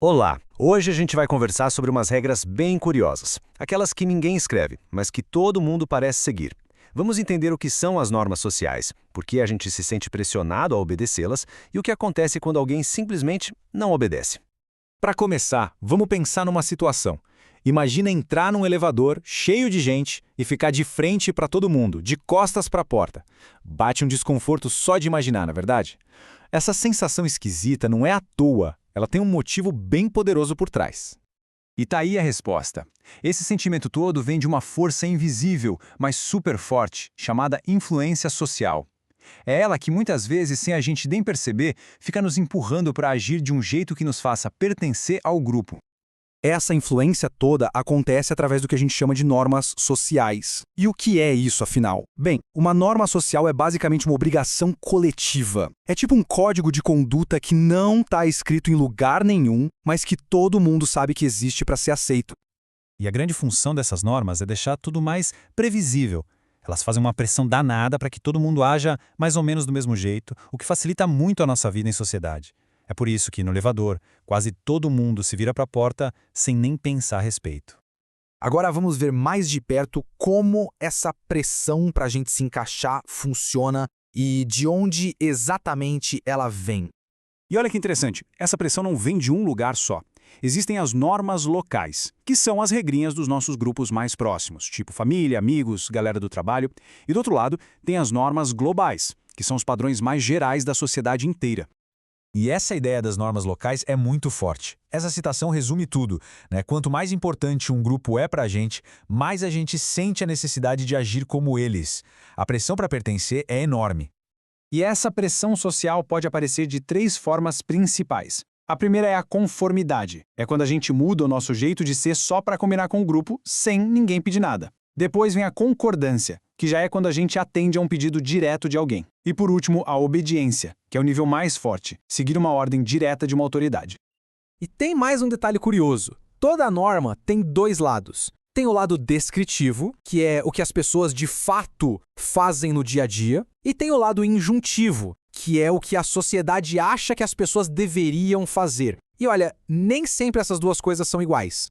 Olá! Hoje a gente vai conversar sobre umas regras bem curiosas. Aquelas que ninguém escreve, mas que todo mundo parece seguir. Vamos entender o que são as normas sociais, por que a gente se sente pressionado a obedecê-las e o que acontece quando alguém simplesmente não obedece. Para começar, vamos pensar numa situação. Imagina entrar num elevador cheio de gente e ficar de frente para todo mundo, de costas para a porta. Bate um desconforto só de imaginar, não é verdade? Essa sensação esquisita não é à toa, ela tem um motivo bem poderoso por trás. E tá aí a resposta. Esse sentimento todo vem de uma força invisível, mas super forte, chamada influência social. É ela que muitas vezes, sem a gente nem perceber, fica nos empurrando para agir de um jeito que nos faça pertencer ao grupo. Essa influência toda acontece através do que a gente chama de normas sociais. E o que é isso, afinal? Bem, uma norma social é basicamente uma obrigação coletiva. É tipo um código de conduta que não está escrito em lugar nenhum, mas que todo mundo sabe que existe para ser aceito. E a grande função dessas normas é deixar tudo mais previsível. Elas fazem uma pressão danada para que todo mundo haja mais ou menos do mesmo jeito, o que facilita muito a nossa vida em sociedade. É por isso que, no elevador, quase todo mundo se vira para a porta sem nem pensar a respeito. Agora vamos ver mais de perto como essa pressão para a gente se encaixar funciona e de onde exatamente ela vem. E olha que interessante, essa pressão não vem de um lugar só. Existem as normas locais, que são as regrinhas dos nossos grupos mais próximos, tipo família, amigos, galera do trabalho. E do outro lado, tem as normas globais, que são os padrões mais gerais da sociedade inteira. E essa ideia das normas locais é muito forte. Essa citação resume tudo, né? Quanto mais importante um grupo é para a gente sente a necessidade de agir como eles. A pressão para pertencer é enorme. E essa pressão social pode aparecer de três formas principais. A primeira é a conformidade. É quando a gente muda o nosso jeito de ser só para combinar com o grupo, sem ninguém pedir nada. Depois vem a concordância, que já é quando a gente atende a um pedido direto de alguém. E por último, a obediência, que é o nível mais forte, seguir uma ordem direta de uma autoridade. E tem mais um detalhe curioso. Toda norma tem dois lados. Tem o lado descritivo, que é o que as pessoas de fato fazem no dia a dia, e tem o lado injuntivo, que é o que a sociedade acha que as pessoas deveriam fazer. E olha, nem sempre essas duas coisas são iguais.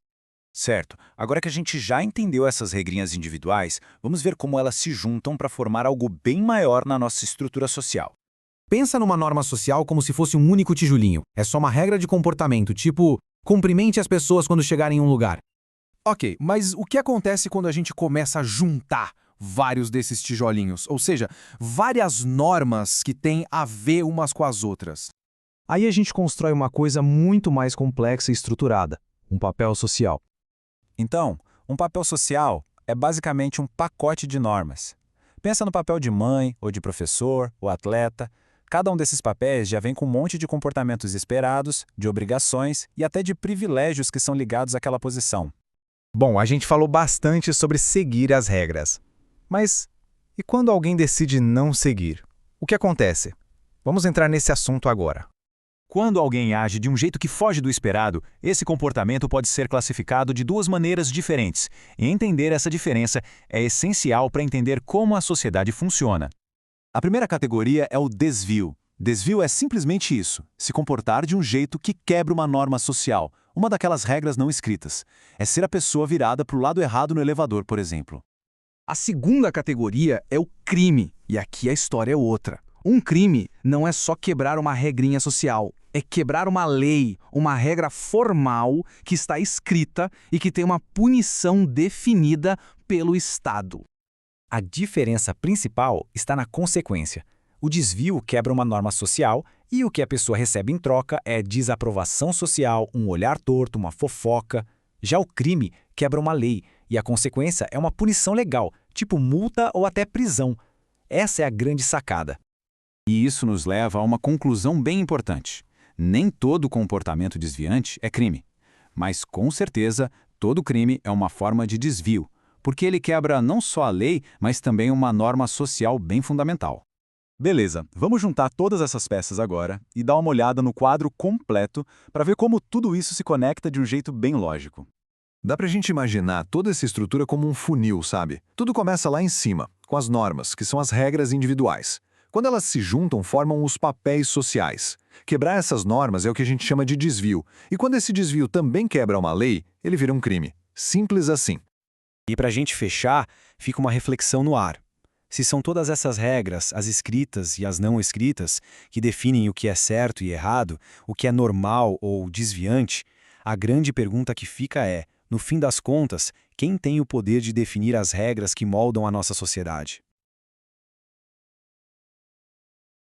Certo. Agora que a gente já entendeu essas regrinhas individuais, vamos ver como elas se juntam para formar algo bem maior na nossa estrutura social. Pensa numa norma social como se fosse um único tijolinho. É só uma regra de comportamento, tipo, cumprimente as pessoas quando chegarem em um lugar. Ok, mas o que acontece quando a gente começa a juntar vários desses tijolinhos? Ou seja, várias normas que têm a ver umas com as outras. Aí a gente constrói uma coisa muito mais complexa e estruturada, um papel social. Então, um papel social é basicamente um pacote de normas. Pensa no papel de mãe, ou de professor, ou atleta. Cada um desses papéis já vem com um monte de comportamentos esperados, de obrigações e até de privilégios que são ligados àquela posição. Bom, a gente falou bastante sobre seguir as regras. Mas e quando alguém decide não seguir? O que acontece? Vamos entrar nesse assunto agora. Quando alguém age de um jeito que foge do esperado, esse comportamento pode ser classificado de duas maneiras diferentes, e entender essa diferença é essencial para entender como a sociedade funciona. A primeira categoria é o desvio. Desvio é simplesmente isso, se comportar de um jeito que quebra uma norma social, uma daquelas regras não escritas. É ser a pessoa virada para o lado errado no elevador, por exemplo. A segunda categoria é o crime, e aqui a história é outra. Um crime não é só quebrar uma regrinha social, é quebrar uma lei, uma regra formal que está escrita e que tem uma punição definida pelo Estado. A diferença principal está na consequência. O desvio quebra uma norma social e o que a pessoa recebe em troca é desaprovação social, um olhar torto, uma fofoca. Já o crime quebra uma lei e a consequência é uma punição legal, tipo multa ou até prisão. Essa é a grande sacada. E isso nos leva a uma conclusão bem importante. Nem todo comportamento desviante é crime. Mas, com certeza, todo crime é uma forma de desvio, porque ele quebra não só a lei, mas também uma norma social bem fundamental. Beleza, vamos juntar todas essas peças agora e dar uma olhada no quadro completo para ver como tudo isso se conecta de um jeito bem lógico. Dá pra gente imaginar toda essa estrutura como um funil, sabe? Tudo começa lá em cima, com as normas, que são as regras individuais. Quando elas se juntam, formam os papéis sociais. Quebrar essas normas é o que a gente chama de desvio. E quando esse desvio também quebra uma lei, ele vira um crime. Simples assim. E para a gente fechar, fica uma reflexão no ar. Se são todas essas regras, as escritas e as não escritas, que definem o que é certo e errado, o que é normal ou desviante, a grande pergunta que fica é, no fim das contas, quem tem o poder de definir as regras que moldam a nossa sociedade?